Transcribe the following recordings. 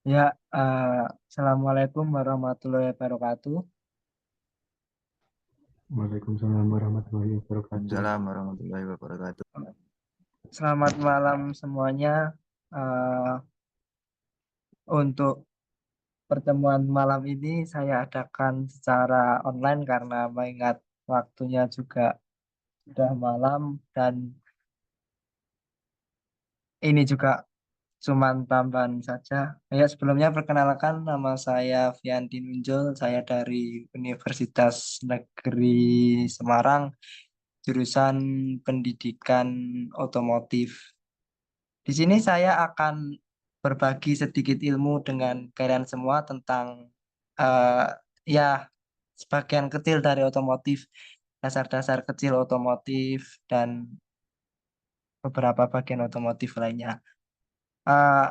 Ya, Assalamualaikum warahmatullahi wabarakatuh. Waalaikumsalam warahmatullahi wabarakatuh. Waalaikumsalam warahmatullahi wabarakatuh. Selamat malam semuanya. Eh, untuk pertemuan malam ini saya adakan secara online karena mengingat waktunya juga sudah malam dan ini juga cuman tambahan saja. Ya, sebelumnya perkenalkan nama saya Fianti Nunjul, saya dari Universitas Negeri Semarang, jurusan Pendidikan Otomotif. Di sini saya akan berbagi sedikit ilmu dengan kalian semua tentang eh, ya sebagian kecil dari otomotif, dasar-dasar kecil otomotif dan beberapa bagian otomotif lainnya. Eh,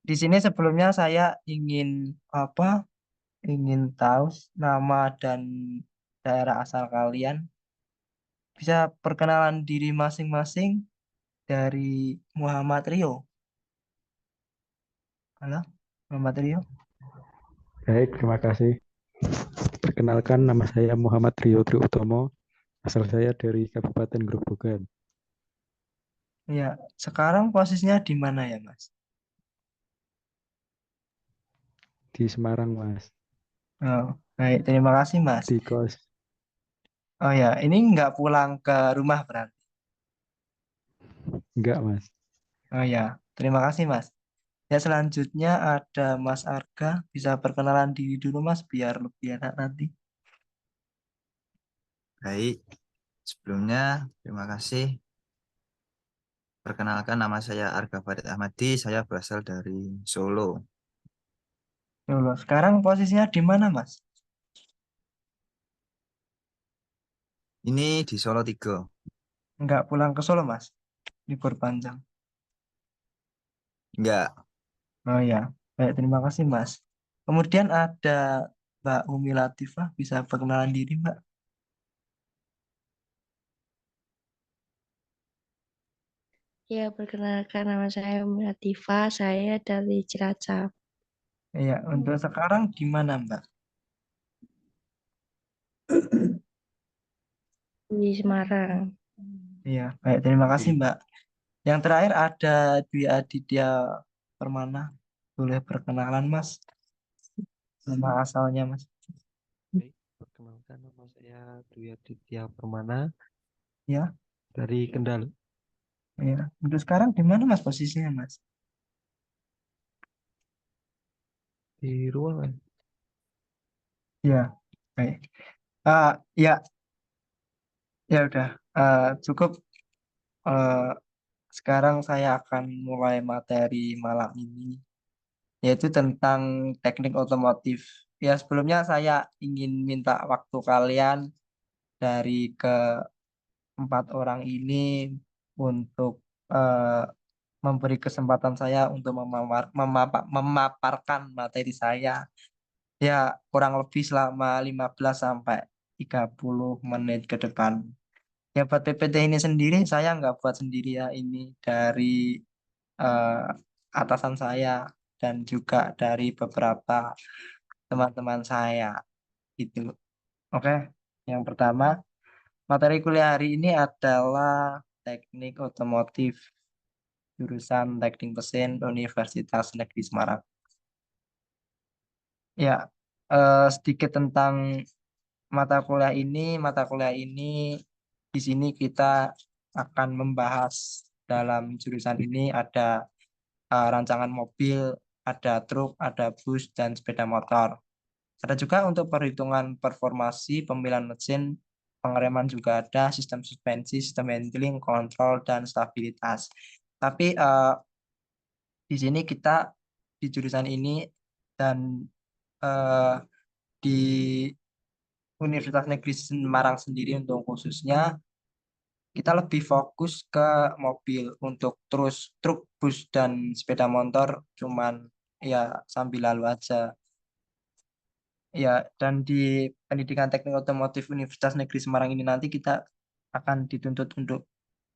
di sini sebelumnya saya ingin apa? Ingin tahu nama dan daerah asal kalian. Bisa perkenalan diri masing-masing dari Muhammad Rio. Halo, Muhammad Rio. Baik, terima kasih. Perkenalkan, nama saya Muhammad Rio Triutomo. Asal saya dari Kabupaten Grobogan, Ya, sekarang posisinya di mana ya, Mas? di Semarang, Mas. Oh, baik, terima kasih, Mas. Di kos. Oh ya, ini nggak pulang ke rumah berarti. Enggak, Mas. Oh ya, terima kasih, Mas. Ya, selanjutnya ada Mas Arga. Bisa perkenalan diri dulu, Mas, biar lebih enak nanti. Baik, sebelumnya terima kasih. Perkenalkan nama saya Arga Farid Ahmadi, saya berasal dari Solo. Ya Allah, sekarang posisinya di mana, Mas? Ini di Solo 3. Nggak pulang ke Solo, Mas? Libur panjang. Enggak. Oh ya, baik, terima kasih, Mas. Kemudian ada Mbak Umi Latifah. Bisa perkenalan diri, Mbak? Ya, perkenalkan nama saya Latifah, saya dari Cilacap Ya, untuk sekarang di mana, Mbak? di Semarang. Iya, baik, terima kasih, Mbak. Yang terakhir ada Dwi Aditya Permana. Boleh perkenalan, Mas? Nama asalnya, Mas. Baik, perkenalkan nama saya Dwi Aditya Permana Ya, dari Kendal ya. Untuk sekarang di mana, Mas, posisinya, Mas? di ruangan. Ya, baik. Ya, ya udah. Cukup. Eh, sekarang saya akan mulai materi malam ini, yaitu tentang teknik otomotif. Ya, sebelumnya saya ingin minta waktu kalian dari keempat orang ini untuk eh, memberi kesempatan saya untuk memaparkan materi saya. Ya, kurang lebih selama 15 sampai 30 menit ke depan. Ya, buat PPT ini sendiri, saya nggak buat sendiri ya. Ini dari eh, atasan saya dan juga dari beberapa teman-teman saya. Itu. Oke, yang pertama, materi kuliah hari ini adalah teknik otomotif jurusan Teknik Mesin Universitas Negeri Semarang. Ya, sedikit tentang mata kuliah ini di sini kita akan membahas dalam jurusan ini ada rancangan mobil, ada truk, ada bus dan sepeda motor. Ada juga untuk perhitungan performasi, pemilihan mesin, pengereman juga ada, sistem suspensi, sistem handling, kontrol dan stabilitas. Tapi di sini kita di jurusan ini dan eh, di Universitas Negeri Semarang sendiri untuk khususnya kita lebih fokus ke mobil untuk terus truk, bus dan sepeda motor cuman ya sambil lalu aja. Ya, dan di Pendidikan Teknik Otomotif Universitas Negeri Semarang ini nanti kita akan dituntut untuk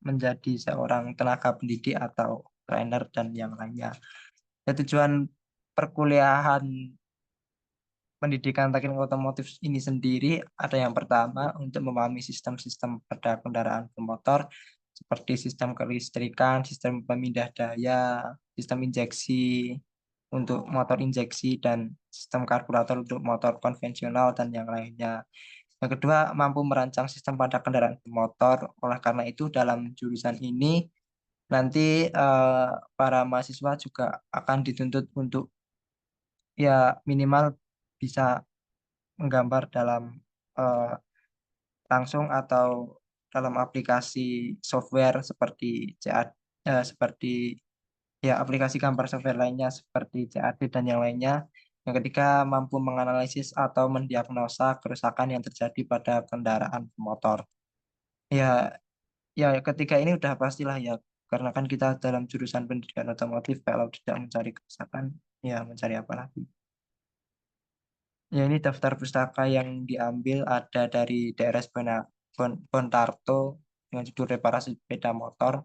menjadi seorang tenaga pendidik atau trainer dan yang lainnya. Ya, tujuan perkuliahan pendidikan teknik otomotif ini sendiri ada yang pertama untuk memahami sistem-sistem pada kendaraan bermotor seperti sistem kelistrikan, sistem pemindah daya, sistem injeksi untuk motor injeksi dan sistem karburator untuk motor konvensional dan yang lainnya. Yang kedua, mampu merancang sistem pada kendaraan bermotor. Oleh karena itu, dalam jurusan ini nanti para mahasiswa juga akan dituntut untuk ya minimal bisa menggambar dalam eh, langsung atau dalam aplikasi software seperti seperti ya aplikasi gambar software lainnya seperti CAD dan yang lainnya. Yang ketiga, mampu menganalisis atau mendiagnosa kerusakan yang terjadi pada kendaraan motor. Ya, ya ketiga ini udah pastilah ya, karena kan kita dalam jurusan pendidikan otomotif kalau tidak mencari kerusakan, ya mencari apa lagi? Ya ini daftar pustaka yang diambil ada dari DRS Bontarto dengan judul reparasi sepeda motor.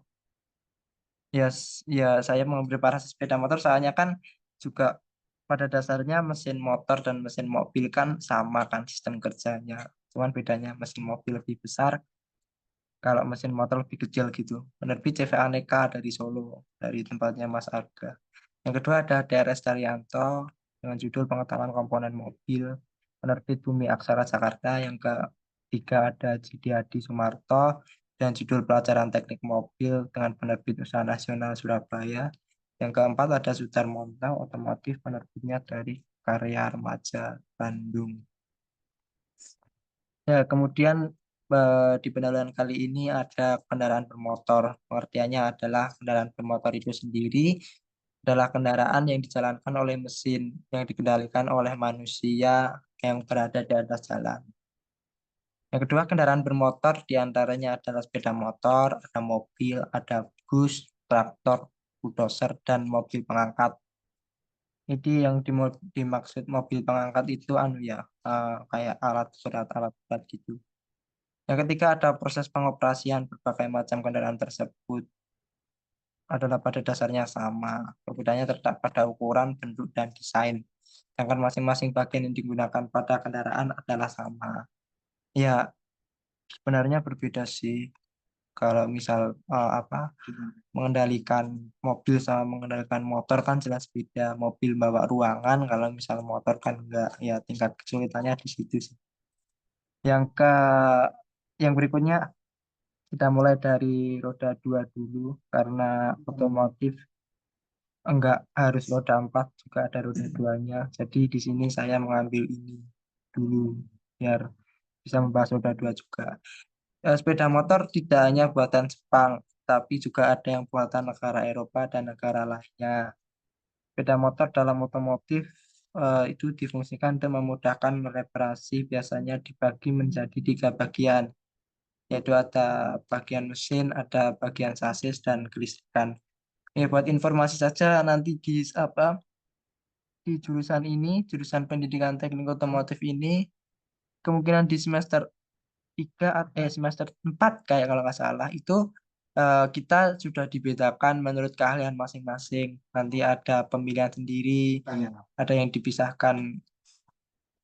Ya, ya saya mengambil reparasi sepeda motor soalnya kan juga pada dasarnya mesin motor dan mesin mobil kan sama kan sistem kerjanya. Cuman bedanya mesin mobil lebih besar, kalau mesin motor lebih kecil gitu. Penerbit CV Aneka dari Solo, dari tempatnya Mas Arga. Yang kedua ada DRS Daryanto dengan judul Pengetahuan Komponen Mobil. Penerbit Bumi Aksara Jakarta. Yang ketiga ada Jidi Adi Sumarto dan judul Pelajaran Teknik Mobil dengan penerbit Usaha Nasional Surabaya. Yang keempat ada Sudarmonto Otomotif, penerbitnya dari Karya Remaja Bandung. Ya, kemudian di pendahuluan kali ini ada kendaraan bermotor. Pengertiannya adalah kendaraan bermotor itu sendiri adalah kendaraan yang dijalankan oleh mesin yang dikendalikan oleh manusia yang berada di atas jalan. Yang kedua, kendaraan bermotor diantaranya adalah sepeda motor, ada mobil, ada bus, traktor, bulldozer, dan mobil pengangkat. Ini yang dimaksud mobil pengangkat itu anu ya, kayak alat berat gitu. Yang ketiga ada proses pengoperasian berbagai macam kendaraan tersebut adalah pada dasarnya sama. Perbedaannya terdapat pada ukuran, bentuk, dan desain. Sedangkan masing-masing bagian yang digunakan pada kendaraan adalah sama. Ya, sebenarnya berbeda sih. Kalau misal mengendalikan mobil sama mengendalikan motor kan jelas beda. Mobil bawa ruangan, kalau misal motor kan enggak. Ya, tingkat kesulitannya di situ sih. Yang ke yang berikutnya kita mulai dari roda 2 dulu karena otomotif enggak harus roda 4 juga ada roda 2-nya. Jadi di sini saya mengambil ini dulu biar bisa membahas roda 2 juga. Sepeda motor tidak hanya buatan Jepang, tapi juga ada yang buatan negara Eropa dan negara lainnya. Sepeda motor dalam otomotif itu difungsikan untuk memudahkan reparasi, biasanya dibagi menjadi 3 bagian, yaitu ada bagian mesin, ada bagian sasis, dan kelistrikan. Ya, buat informasi saja nanti di jurusan ini, jurusan pendidikan teknik otomotif ini, kemungkinan di semester 3 atau semester 4 kayak kalau nggak salah, itu kita sudah dibedakan menurut keahlian masing-masing. Nanti ada pemilihan sendiri, ada yang dipisahkan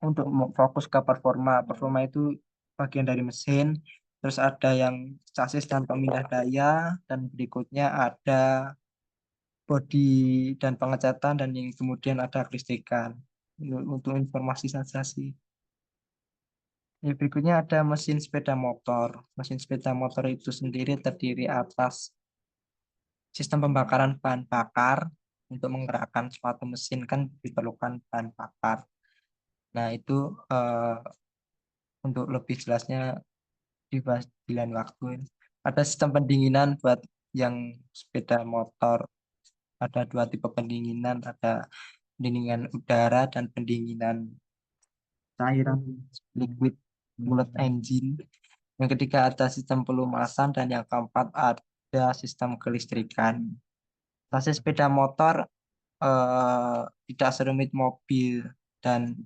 untuk fokus ke performa. Performa itu bagian dari mesin, terus ada yang chassis dan pemindah daya, dan berikutnya ada bodi dan pengecatan, dan yang kemudian ada kelistrikan. Untuk informasi saja sih. Ya, berikutnya ada mesin sepeda motor. Mesin sepeda motor itu sendiri terdiri atas sistem pembakaran bahan bakar. Untuk menggerakkan suatu mesin kan diperlukan bahan bakar. Nah, itu untuk lebih jelasnya dibahas di lain waktu. Ada sistem pendinginan buat yang sepeda motor. Ada 2 tipe pendinginan, ada pendinginan udara dan pendinginan cairan liquid mulut engine. Yang ketiga ada sistem pelumasan dan yang keempat ada sistem kelistrikan. Chassis sepeda motor tidak serumit mobil dan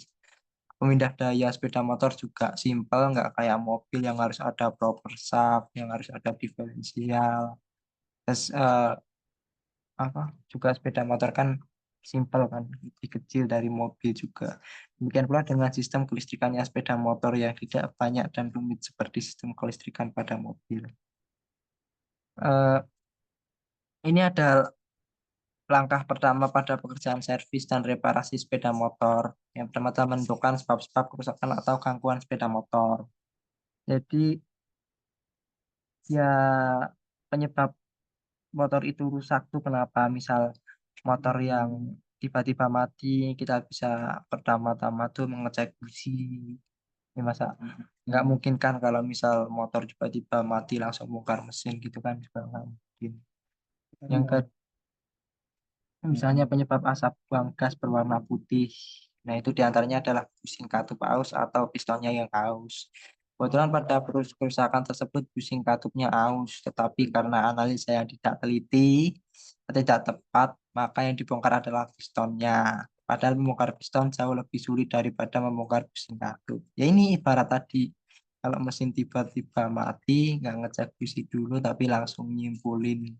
pemindah daya sepeda motor juga simpel, nggak kayak mobil yang harus ada proper shaft, yang harus ada diferensial. Terus juga sepeda motor kan simpel kan, lebih kecil dari mobil juga. Demikian pula dengan sistem kelistrikannya sepeda motor yang tidak banyak dan rumit seperti sistem kelistrikan pada mobil. Eh, ini ada langkah pertama pada pekerjaan servis dan reparasi sepeda motor. Yang pertama adalah menentukan sebab-sebab kerusakan atau gangguan sepeda motor. Jadi ya penyebab motor itu rusak tuh kenapa? Misal motor yang tiba-tiba mati, kita bisa pertama-tama tuh mengecek busi. Ini masa nggak mungkin kan kalau misal motor tiba-tiba mati langsung bongkar mesin gitu kan juga nggak mungkin. Yang kedua, misalnya penyebab asap buang gas berwarna putih. Nah, itu diantaranya adalah busing katup aus atau pistonnya yang aus. Kebetulan pada kerusakan tersebut busing katupnya aus, tetapi karena analisa yang tidak teliti, tidak tepat, maka yang dibongkar adalah pistonnya. Padahal membongkar piston jauh lebih sulit daripada membongkar busing katup. Ya ini ibarat tadi, kalau mesin tiba-tiba mati, nggak ngecek busi dulu, tapi langsung nyimpulin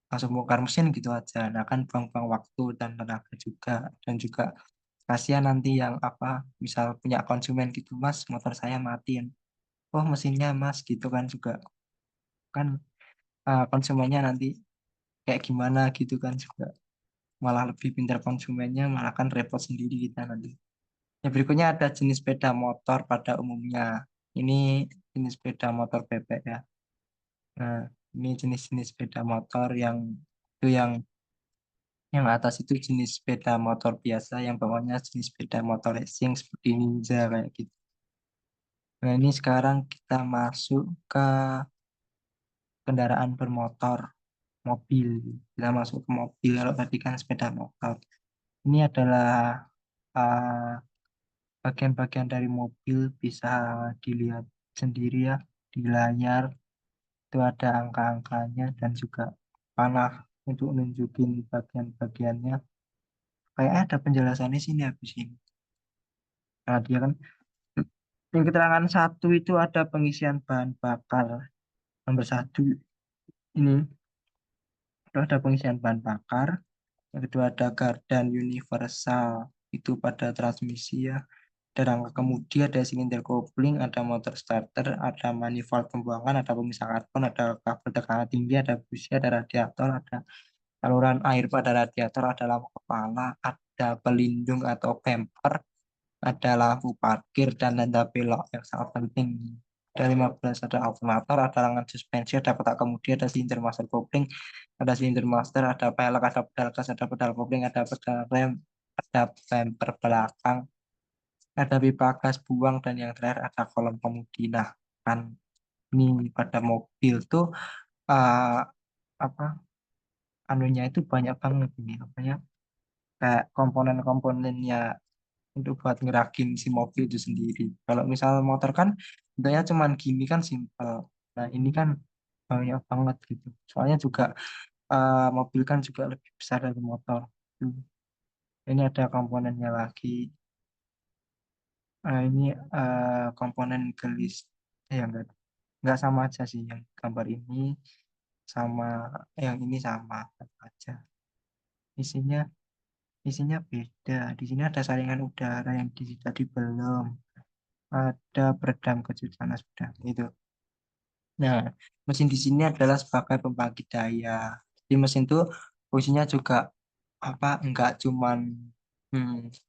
langsung bongkar mesin gitu aja. Nah kan buang-buang waktu dan tenaga juga, dan juga kasihan nanti yang apa misal punya konsumen gitu, mas motor saya matiin, oh mesinnya mas gitu kan juga kan, konsumennya nanti kayak gimana gitu kan juga, malah lebih pintar konsumennya malah kan repot sendiri kita nanti. Yang berikutnya ada jenis sepeda motor pada umumnya. Ini jenis sepeda motor bebek ya. Nah ini jenis-jenis sepeda motor itu yang atas itu jenis sepeda motor biasa, yang bawahnya jenis sepeda motor racing seperti Ninja kayak gitu. Nah, ini sekarang kita masuk ke kendaraan bermotor, mobil. Kita masuk ke mobil, kalau tadi kan sepeda motor. Ini adalah uh, bagian-bagian dari mobil, bisa dilihat sendiri ya di layar. Itu ada angka-angkanya dan juga panah untuk nunjukin bagian-bagiannya. Kayak ada penjelasannya sini habis ini. Nah, dia kan yang keterangan satu itu ada pengisian bahan bakar. Nomor satu ini itu ada pengisian bahan bakar. Yang kedua ada gardan universal itu pada transmisi ya. Ada rangka kemudi, ada silinder kopling, ada motor starter, ada manifold pembuangan, ada pemisah karbon, ada kabel tekanan tinggi, ada busi, ada radiator, ada saluran air pada radiator, ada lampu kepala, ada pelindung atau bumper, ada lampu parkir dan tanda belok yang sangat penting. Ada 15, ada alternator, ada rangan suspensi, ada petak kemudi, ada silinder master kopling, ada silinder master, ada pelek, ada pedal gas, ada pedal kopling, ada pedal rem, ada bumper belakang, ada pipa gas buang, dan yang terakhir ada kolom kemudi. Nah, kan ini pada mobil tuh eh, apa anunya itu banyak banget ini apanya, kayak komponen-komponennya untuk buat ngerakin si mobil itu sendiri. Kalau misal motor kan bentuknya cuman gini kan simpel. Nah ini kan banyak banget gitu. Soalnya juga mobil kan juga lebih besar dari motor. Hmm. Ini ada komponennya lagi. Ini komponen gelis. Enggak sama aja sih yang gambar ini sama yang ini sama aja. Isinya isinya beda. Di sini ada saringan udara yang di tadi belum. Ada peredam kejutan panas udah itu. Nah, mesin di sini adalah sebagai pembangkit daya. Di mesin itu fungsinya juga apa? Hmm,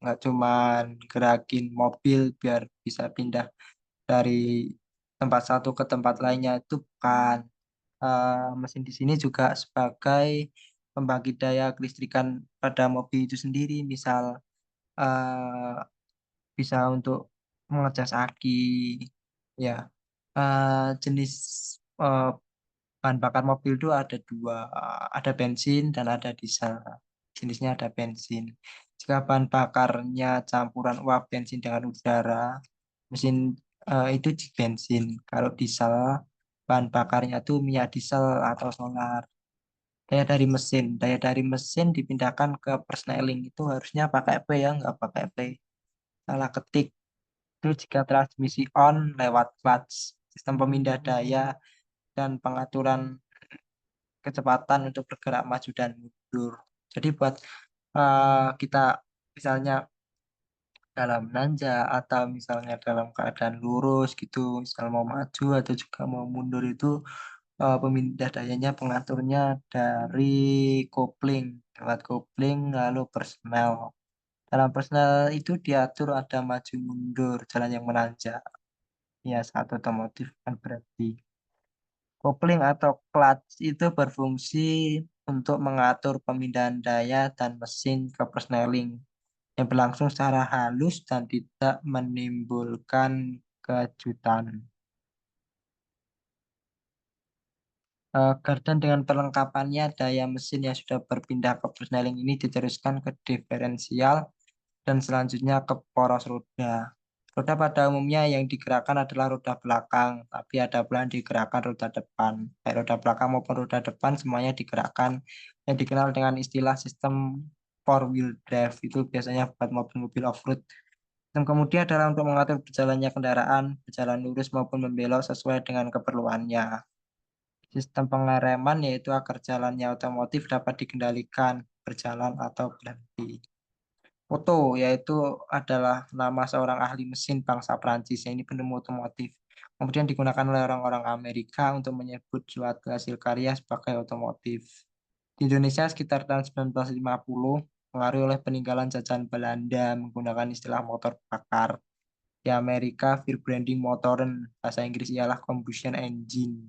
enggak cuman gerakin mobil biar bisa pindah dari tempat satu ke tempat lainnya, itu bukan. Mesin di sini juga sebagai pembangkit daya kelistrikan pada mobil itu sendiri. Misal eh, bisa untuk mengecas aki, ya. Jenis eh, bahan bakar mobil itu ada dua, ada bensin dan ada diesel. Jenisnya ada bensin. Jika bahan bakarnya campuran uap bensin dengan udara, mesin itu di bensin. Kalau diesel, bahan bakarnya itu minyak diesel atau solar. Daya dari mesin dipindahkan ke persneling itu harusnya pakai P ya, nggak pakai P. Salah ketik. Itu jika transmisi on lewat clutch, sistem pemindah daya, dan pengaturan kecepatan untuk bergerak maju dan mundur. Jadi buat kita misalnya dalam nanjak atau misalnya dalam keadaan lurus gitu, misal mau maju atau juga mau mundur itu pemindah dayanya pengaturnya dari kopling, lewat kopling lalu personel. Dalam personel itu diatur ada maju mundur, jalan yang menanjak. Ya, saat otomotif kan berarti. Kopling atau clutch itu berfungsi untuk mengatur pemindahan daya dan mesin ke persneling yang berlangsung secara halus dan tidak menimbulkan kejutan. Dan dengan perlengkapannya, daya mesin yang sudah berpindah ke persneling ini diteruskan ke diferensial dan selanjutnya ke poros roda. Roda pada umumnya yang digerakkan adalah roda belakang, tapi ada pula yang digerakkan roda depan. Baik roda belakang maupun roda depan semuanya digerakkan yang dikenal dengan istilah sistem four wheel drive itu biasanya buat mobil-mobil off-road. Sistem kemudi adalah untuk mengatur berjalannya kendaraan, berjalan lurus maupun membelok sesuai dengan keperluannya. Sistem pengereman yaitu agar jalannya otomotif dapat dikendalikan, berjalan atau berhenti. Otto yaitu adalah nama seorang ahli mesin bangsa Prancis, yang ini penemu otomotif. Kemudian digunakan oleh orang-orang Amerika untuk menyebut suatu hasil karya sebagai otomotif. Di Indonesia sekitar tahun 1950, pengaruh oleh peninggalan jajahan Belanda menggunakan istilah motor bakar. Di Amerika, Verbranding motoren, bahasa Inggris ialah combustion engine.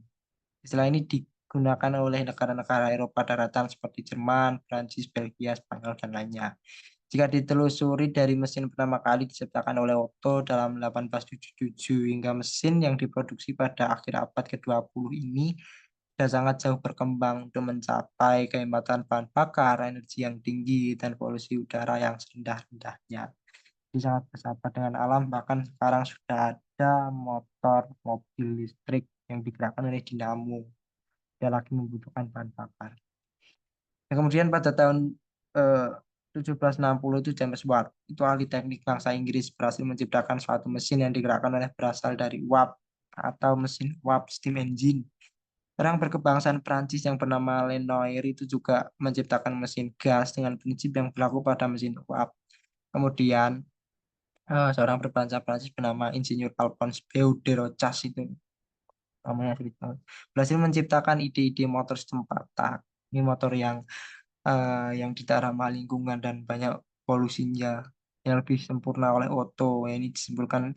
Istilah ini digunakan oleh negara-negara Eropa daratan seperti Jerman, Prancis, Belgia, Spanyol, dan lainnya. Jika ditelusuri dari mesin pertama kali diciptakan oleh Otto dalam 1877 hingga mesin yang diproduksi pada akhir abad ke-20 ini sudah sangat jauh berkembang untuk mencapai kehematan bahan bakar, energi yang tinggi, dan polusi udara yang serendah-rendahnya. Jadi sangat bersahabat dengan alam, bahkan sekarang sudah ada motor mobil listrik yang digerakkan oleh dinamo, tidak lagi membutuhkan bahan bakar. Dan kemudian pada tahun 1760 itu James Watt, itu ahli teknik bangsa Inggris, berhasil menciptakan suatu mesin yang digerakkan oleh berasal dari uap atau mesin uap steam engine. Orang berkebangsaan Prancis yang bernama Lenoir itu juga menciptakan mesin gas dengan prinsip yang berlaku pada mesin uap. Kemudian seorang berbangsa Prancis bernama Insinyur Alphonse Peu de Rochas itu namanya berhasil menciptakan ide-ide motor sistem patah. Ini motor yang tidak ramah lingkungan dan banyak polusinya, yang lebih sempurna oleh Otto. Ini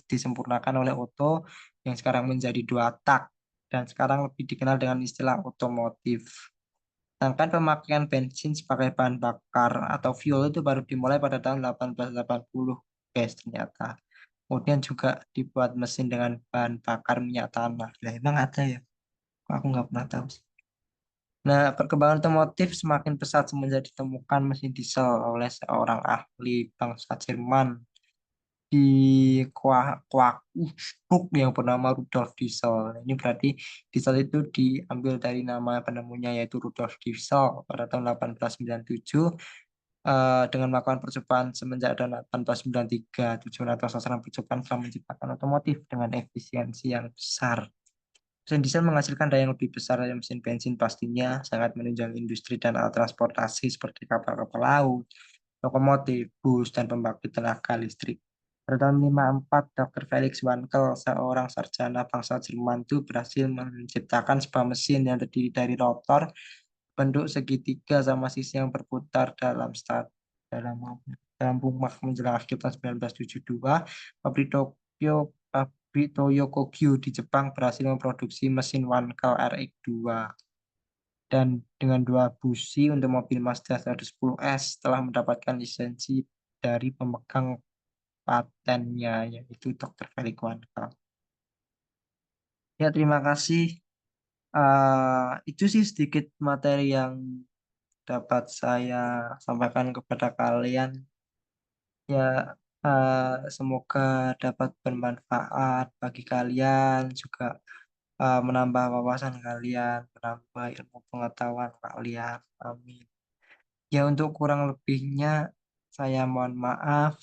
disempurnakan oleh Otto yang sekarang menjadi 2 tak dan sekarang lebih dikenal dengan istilah otomotif. Sedangkan pemakaian bensin sebagai bahan bakar atau fuel itu baru dimulai pada tahun 1880, guys, ternyata. Kemudian juga dibuat mesin dengan bahan bakar minyak tanah. Lah, emang ada ya? Kok aku nggak pernah tahu sih. Nah, perkembangan otomotif semakin pesat semenjak ditemukan mesin diesel oleh seorang ahli bangsa Jerman di Quakenbrück yang bernama Rudolf Diesel. Ini berarti diesel itu diambil dari nama penemunya yaitu Rudolf Diesel pada tahun 1897 dengan melakukan percobaan semenjak tahun 1893. Tujuan atau sasaran percobaan telah menciptakan otomotif dengan efisiensi yang besar. Mesin diesel menghasilkan daya yang lebih besar dari mesin bensin, pastinya sangat menunjang industri dan alat transportasi seperti kapal-kapal laut, lokomotif, bus, dan pembangkit tenaga listrik. Pada tahun 1954, Dr. Felix Wankel, seorang sarjana bangsa Jerman itu berhasil menciptakan sebuah mesin yang terdiri dari rotor, bentuk segitiga sama sisi yang berputar dalam dalam rumah menjelang akhir tahun 1972, pabrik Toyo Kogyo di Jepang berhasil memproduksi mesin Wankel RX2 dan dengan 2 busi untuk mobil Mazda 110S telah mendapatkan lisensi dari pemegang patennya yaitu Dr. Felix Wankel. Ya, terima kasih. Itu sih sedikit materi yang dapat saya sampaikan kepada kalian. Ya, semoga dapat bermanfaat bagi kalian juga, menambah wawasan kalian, menambah ilmu pengetahuan kalian. Amin. Ya, untuk kurang lebihnya saya mohon maaf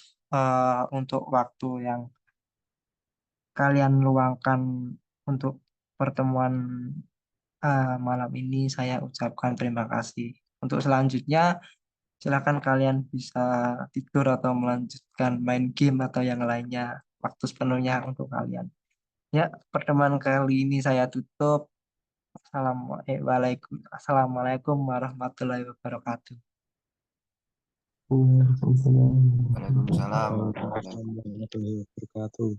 untuk waktu yang kalian luangkan untuk pertemuan malam ini. Saya ucapkan terima kasih. Untuk selanjutnya Silakan kalian bisa tidur atau melanjutkan main game atau yang lainnya. Waktu sepenuhnya untuk kalian. Ya, pertemuan kali ini saya tutup. Assalamualaikum warahmatullahi wabarakatuh. Waalaikumsalam. Waalaikumsalam warahmatullahi wabarakatuh.